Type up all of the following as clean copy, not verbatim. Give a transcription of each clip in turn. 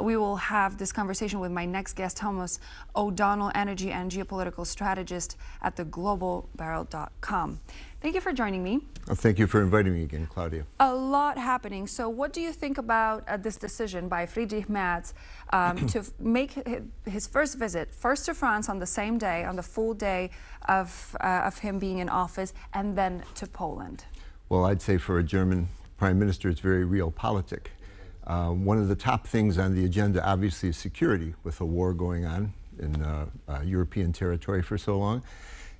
We will have this conversation with my next guest, Thomas O'Donnell, energy and geopolitical strategist at theglobalbarrel.com. Thank you for joining me. Thank you for inviting me again, Claudia. A lot happening. So what do you think about this decision by Friedrich Merz to make his first visit, first to France on the same day, on the full day of him being in office, and then to Poland? Well, I'd say for a German prime minister, it's very realpolitik. One of the top things on the agenda, obviously, is security, with a war going on in European territory for so long.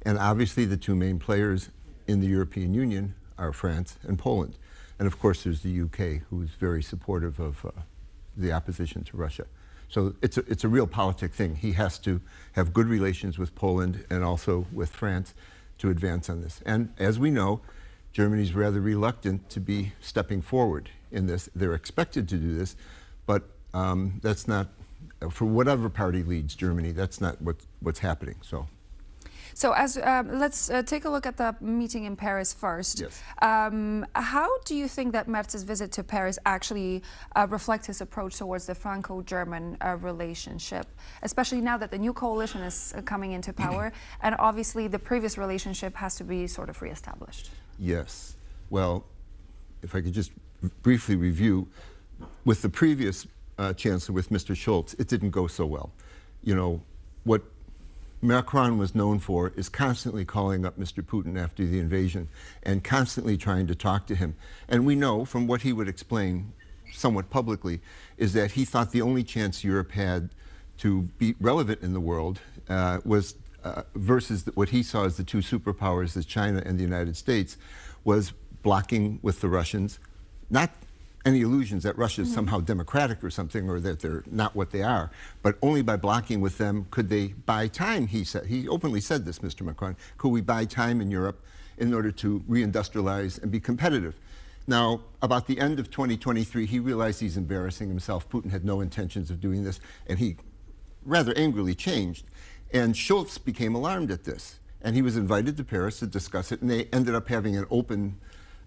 And obviously, the two main players in the European Union are France and Poland. And of course, there's the UK, who's very supportive of the opposition to Russia. So it's a realpolitik thing. He has to have good relations with Poland and also with France to advance on this. And as we know, Germany's rather reluctant to be stepping forward in this. They're expected to do this, but that's not, for whatever party leads Germany, that's not what's happening. So as let's take a look at the meeting in Paris first. Yes. How do you think that Merz's visit to Paris actually reflects his approach towards the Franco-German relationship, especially now that the new coalition is coming into power, and obviously the previous relationship has to be sort of reestablished? Yes. Well, if I could just briefly review, with the previous chancellor, with Mr. Scholz, it didn't go so well. You know, what Macron was known for is constantly calling up Mr. Putin after the invasion and constantly trying to talk to him. And we know from what he would explain somewhat publicly is that he thought the only chance Europe had to be relevant in the world was versus what he saw as the two superpowers, as China and the United States, was blocking with the Russians. Not any illusions that Russia is somehow democratic or something, or that they're not what they are, but only by blocking with them could they buy time, he said. He openly said this, Mr. Macron. Could we buy time in Europe in order to reindustrialize and be competitive? Now, about the end of 2023, he realized he's embarrassing himself. Putin had no intentions of doing this, and he rather angrily changed. And Scholz became alarmed at this, and he was invited to Paris to discuss it, and they ended up having an open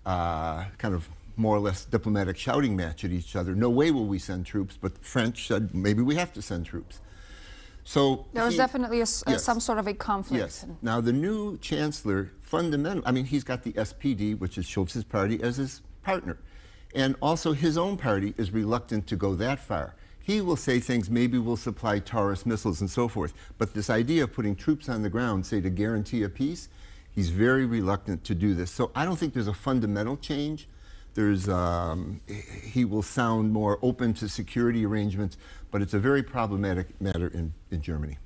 kind of more or less diplomatic shouting match at each other. No way will we send troops, but the French said maybe we have to send troops. So there was definitely some sort of a conflict. Yes. Now the new chancellor, fundamentally, I mean, he's got the SPD, which is Scholz's party, as his partner. And also his own party is reluctant to go that far. He will say things, maybe we'll supply Taurus missiles and so forth. But this idea of putting troops on the ground, say to guarantee a peace, he's very reluctant to do this. So I don't think there's a fundamental change. He will sound more open to security arrangements, but it's a very problematic matter in Germany.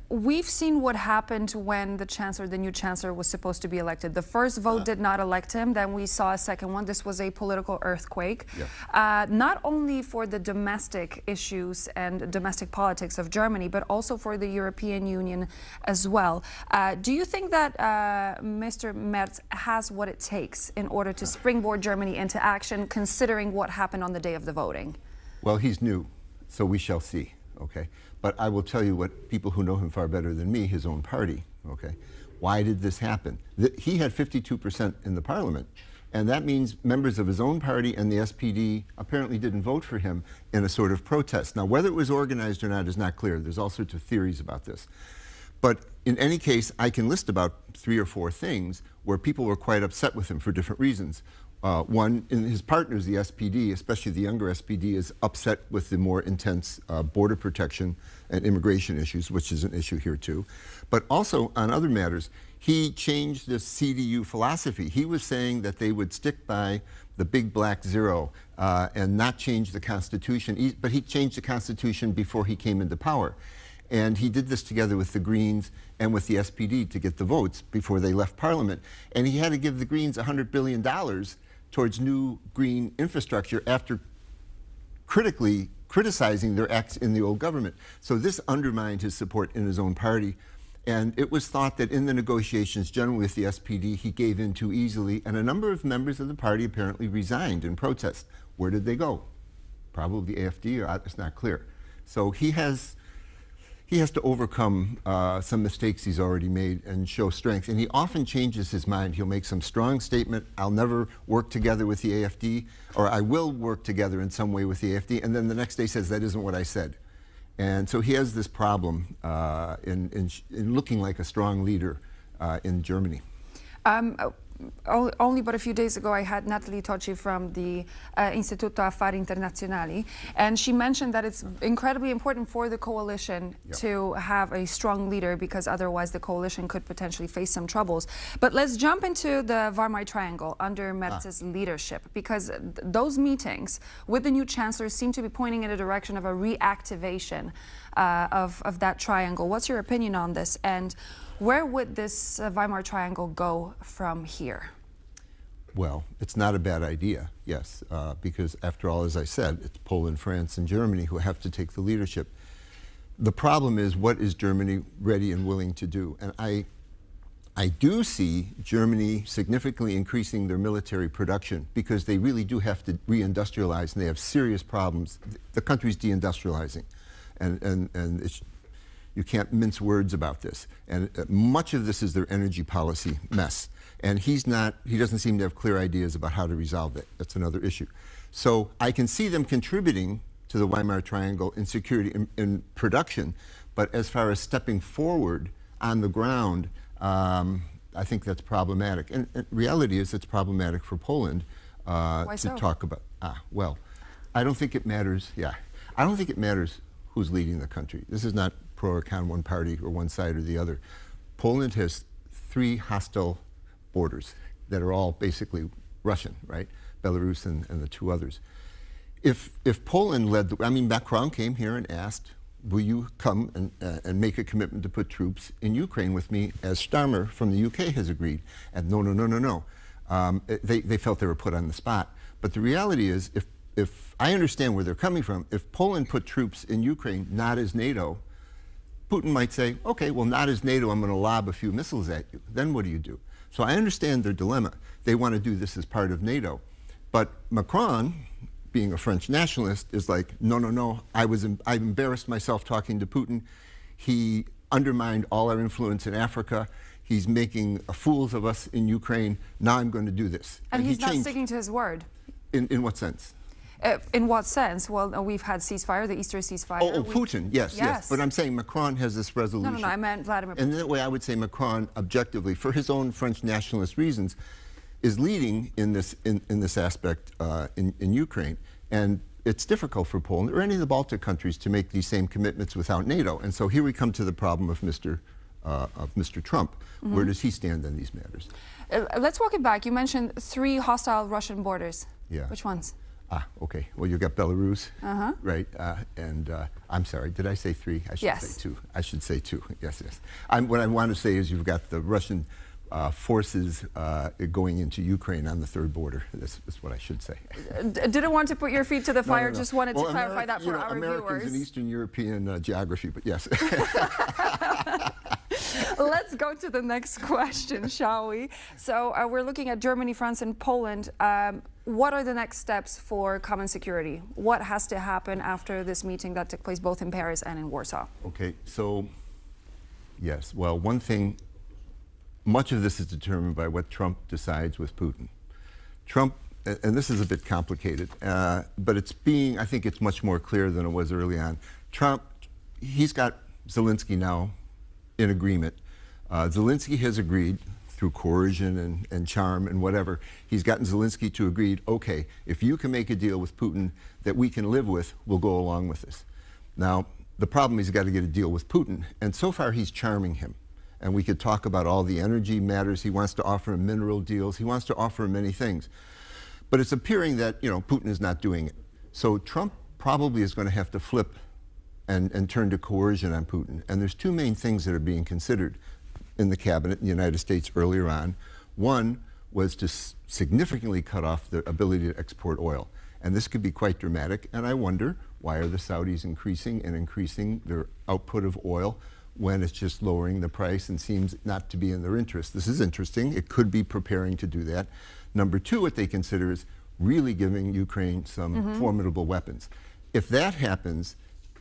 We've seen what happened when the new chancellor was supposed to be elected. The first vote did not elect him, then we saw a second one. This was a political earthquake, not only for the domestic issues and domestic politics of Germany, but also for the European Union as well. Do you think that Mr. Merz has what it takes in order to springboard Germany into action, considering what happened on the day of the voting? Well, he's new, so we shall see. Okay, but I will tell you what people who know him far better than me, his own party, okay, why did this happen? He had 52% in the parliament, and that means members of his own party and the SPD apparently didn't vote for him in a sort of protest. Now, whether it was organized or not is not clear. There's all sorts of theories about this. But in any case, I can list about 3 or 4 things where people were quite upset with him for different reasons. One, in his partners, the SPD, especially the younger SPD, is upset with the more intense border protection and immigration issues, which is an issue here too. But also on other matters, he changed the CDU philosophy. He was saying that they would stick by the big black zero and not change the Constitution. But he changed the Constitution before he came into power. And he did this together with the Greens and with the SPD to get the votes before they left Parliament. And he had to give the Greens $100 billion towards new green infrastructure after criticizing their acts in the old government. So this undermined his support in his own party. And it was thought that in the negotiations, generally with the SPD, he gave in too easily, and a number of members of the party apparently resigned in protest. Where did they go? Probably the AfD, or it's not clear. So he has he has to overcome some mistakes he's already made and show strength. And he often changes his mind. He'll make some strong statement, I'll never work together with the AfD, or I will work together in some way with the AfD, and then the next day says, that isn't what I said. And so he has this problem in looking like a strong leader in Germany. Only but a few days ago, I had Natalie Tocci from the Istituto Affari Internazionali, and she mentioned that it's incredibly important for the coalition to have a strong leader, because otherwise the coalition could potentially face some troubles. But let's jump into the Weimar Triangle under Merz's leadership, because those meetings with the new chancellor seem to be pointing in a direction of a reactivation of that triangle. What's your opinion on this? And where would this Weimar Triangle go from here? Well, it's not a bad idea, yes, because after all, as I said, it's Poland, France, and Germany who have to take the leadership. The problem is, what is Germany ready and willing to do? And I do see Germany significantly increasing their military production, because they really do have to reindustrialize, and they have serious problems. The country's deindustrializing, and it's, you can't mince words about this. And much of this is their energy policy mess. And he doesn't seem to have clear ideas about how to resolve it. That's another issue. So I can see them contributing to the Weimar Triangle in security, in production. But as far as stepping forward on the ground, I think that's problematic. And reality is it's problematic for Poland to talk about. Well, I don't think it matters. Yeah, I don't think it matters who's leading the country. This is not pro or con one party or one side or the other. Poland has 3 hostile borders that are all basically Russian, right? Belarus and the 2 others. If Poland led, I mean, Macron came here and asked, will you come and make a commitment to put troops in Ukraine with me, as Starmer from the UK has agreed? And no. They felt they were put on the spot. But the reality is, if I understand where they're coming from, if Poland put troops in Ukraine, not as NATO, Putin might say, okay, well, not as NATO, I'm going to lob a few missiles at you. Then what do you do? So I understand their dilemma. They want to do this as part of NATO. But Macron, being a French nationalist, is like, no, I embarrassed myself talking to Putin. He undermined all our influence in Africa. He's making fools of us in Ukraine. Now I'm going to do this. And he's not sticking to his word. In what sense? In what sense? Well, we've had ceasefire, the Easter ceasefire. Oh, Putin, yes. But I'm saying Macron has this resolution. No, I meant Vladimir Putin. And that way I would say Macron, objectively, for his own French nationalist reasons, is leading in this aspect in Ukraine. And it's difficult for Poland or any of the Baltic countries to make these same commitments without NATO. And so here we come to the problem of Mr. Trump. Mm-hmm. Where does he stand on these matters? Let's walk it back. You mentioned 3 hostile Russian borders. Yeah. Which ones? Okay. Well, you've got Belarus, right? And I'm sorry, did I say 3? I should say 2. I should say 2. Yes. What I want to say is you've got the Russian forces going into Ukraine on the 3rd border. That's what I should say. Didn't want to put your feet to the fire. No. Just wanted to clarify that for our Americans viewers. And Eastern European geography, but yes. Let's go to the next question, shall we? So we're looking at Germany, France, and Poland. What are the next steps for common security? What has to happen after this meeting that took place both in Paris and in Warsaw? Okay, so yes. Well, one thing, much of this is determined by what Trump decides with Putin. Trump, and this is a bit complicated, but I think it's much more clear than it was early on. Trump, he's got Zelensky now in agreement. Zelensky has agreed through coercion and charm and whatever. He's gotten Zelensky to agree, okay, if you can make a deal with Putin that we can live with, we'll go along with this. Now, the problem is he's got to get a deal with Putin, and so far he's charming him. And we could talk about all the energy matters. He wants to offer him mineral deals. He wants to offer him many things. But it's appearing that, Putin is not doing it. So Trump probably is going to have to flip and turn to coercion on Putin. And there's 2 main things that are being considered in the cabinet in the United States earlier on. One was to significantly cut off the ability to export oil. And this could be quite dramatic. And I wonder, why are the Saudis increasing their output of oil when it's just lowering the price and seems not to be in their interest? This is interesting. It could be preparing to do that. Number 2, what they consider is really giving Ukraine some formidable weapons. If that happens,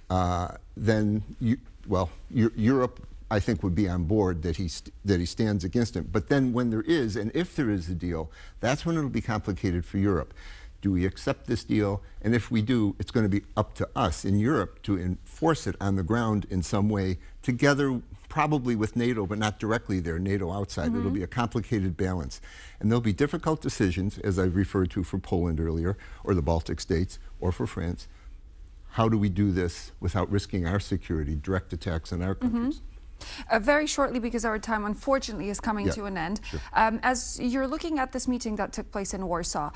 then Europe, I think, would be on board that he stands against him. But then when there is, and if there is a deal, that's when it'll be complicated for Europe. Do we accept this deal? And if we do, it's going to be up to us in Europe to enforce it on the ground in some way, together probably with NATO, but not directly there, NATO outside. It'll be a complicated balance. And there'll be difficult decisions, as I referred to for Poland earlier, or the Baltic states, or for France. How do we do this without risking our security, direct attacks on our countries? Very shortly, because our time unfortunately is coming to an end. Sure. As you're looking at this meeting that took place in Warsaw,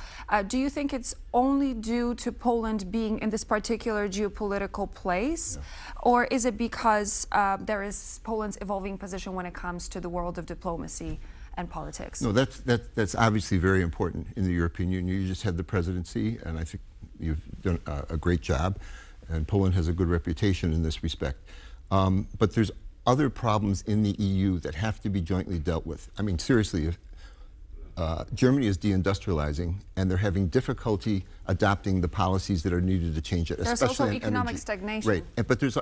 do you think it's only due to Poland being in this particular geopolitical place? Or is it because there is Poland's evolving position when it comes to the world of diplomacy and politics? No, that's obviously very important in the European Union. You just had the presidency, and I think you've done a great job, and Poland has a good reputation in this respect. But there's other problems in the EU that have to be jointly dealt with. I mean, seriously, if Germany is deindustrializing, and they're having difficulty adopting the policies that are needed to change it, there's especially also in economic energy. stagnation. Right,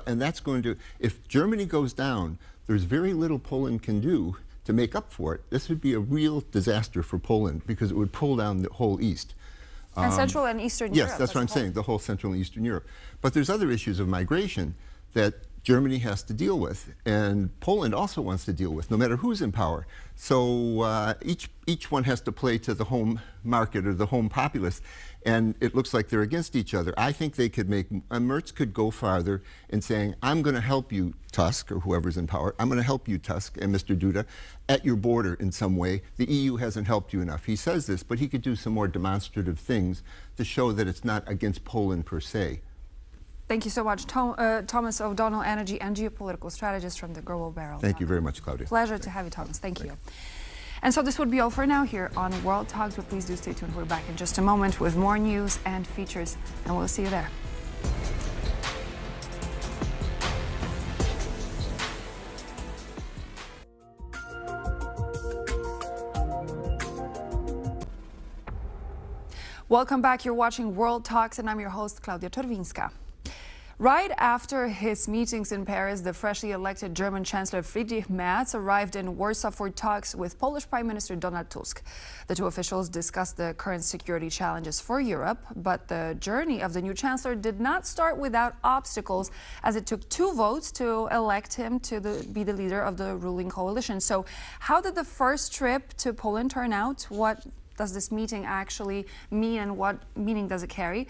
and that's going to, if Germany goes down, there's very little Poland can do to make up for it. This would be a real disaster for Poland, because it would pull down the whole East. And Central and Eastern Europe. Yes, that's what I'm saying, the whole Central and Eastern Europe. But there's other issues of migration that Germany has to deal with, and Poland also wants to deal with, no matter who's in power. So each one has to play to the home market or the home populace, and it looks like they're against each other. I think they could Merz could go farther in saying, I'm going to help you, Tusk, or whoever's in power, I'm going to help you, Tusk, and Mr. Duda, at your border in some way. The EU hasn't helped you enough. He says this, but he could do some more demonstrative things to show that it's not against Poland per se. Thank you so much, Thomas O'Donnell, energy and geopolitical strategist from the Global Barrel. Thank you very much, Claudia. Pleasure to have you, Thomas. Thank you. And so this would be all for now here on World Talks, but please do stay tuned. We're back in just a moment with more news and features, and we'll see you there. Welcome back. You're watching World Talks, and I'm your host, Klaudia Czerwińska. Right after his meetings in Paris, the freshly elected German Chancellor Friedrich Merz arrived in Warsaw for talks with Polish Prime Minister Donald Tusk. The two officials discussed the current security challenges for Europe, but the journey of the new chancellor did not start without obstacles, as it took 2 votes to elect him to be the leader of the ruling coalition. So how did the first trip to Poland turn out? What does this meeting actually mean, and what meaning does it carry?